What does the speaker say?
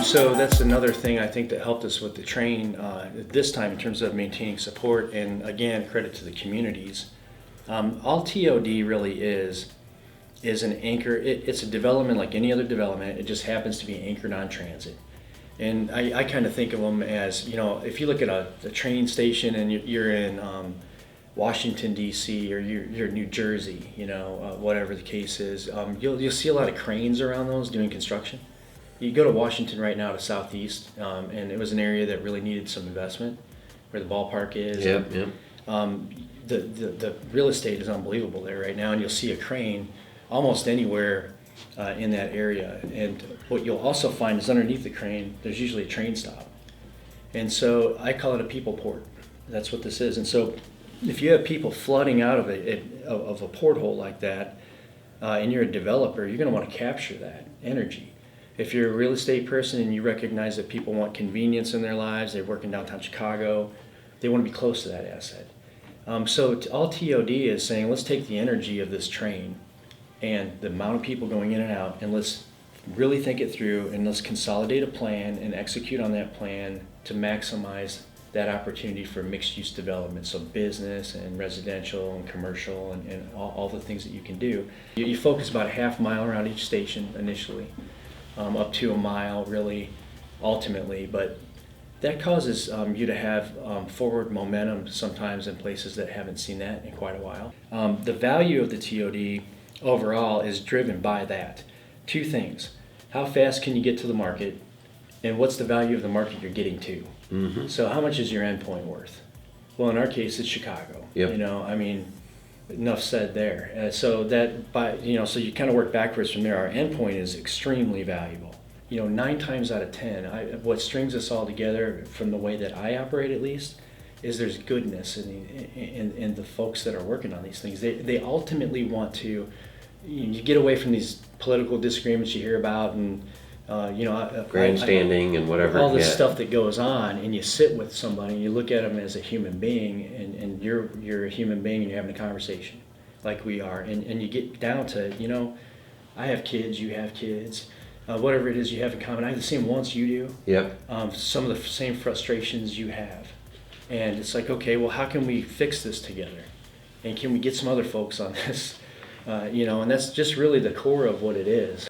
So that's another thing I think that helped us with the train this time in terms of maintaining support, and again, credit to the communities. All TOD really is an anchor. It's a development like any other development. It just happens to be anchored on transit. And I kind of think of them as, if you look at a train station and you're in Washington, D.C., or you're New Jersey, whatever the case is, you'll see a lot of cranes around those doing construction. You go to Washington right now to Southeast, and it was an area that really needed some investment, where the ballpark is. Yep. The real estate is unbelievable there right now, and you'll see a crane almost anywhere in that area. And what you'll also find is underneath the crane, there's usually a train stop. And so I call it a people port. That's what this is. And so if you have people flooding out of a porthole like that, and you're a developer, you're going to want to capture that energy. If you're a real estate person and you recognize that people want convenience in their lives, they work in downtown Chicago, they want to be close to that asset. So all TOD is saying, let's take the energy of this train and the amount of people going in and out, and let's really think it through, and let's consolidate a plan and execute on that plan to maximize that opportunity for mixed-use development, so business and residential and commercial and all the things that you can do. You focus about a half mile around each station initially. Up to a mile really ultimately, but that causes you to have forward momentum sometimes in places that haven't seen that in quite a while. The value of the TOD overall is driven by that. Two things: how fast can you get to the market, and what's the value of the market you're getting to? Mm-hmm. So how much is your endpoint worth? Well, in our case, it's Chicago. Yep. Enough said there. So you kind of work backwards from there. Our endpoint is extremely valuable. 9 times out of 10, what strings us all together, from the way that I operate at least, is there's goodness in the folks that are working on these things. They ultimately want to, you get away from these political disagreements you hear about, and grandstanding and whatever. All this stuff that goes on, and you sit with somebody and you look at them as a human being, and you're a human being and you're having a conversation like we are, and you get down to, I have kids, you have kids, whatever it is you have in common. I have the same wants you do. Yep. Some of the same frustrations you have. And it's like, okay, well, how can we fix this together? And can we get some other folks on this? And that's just really the core of what it is.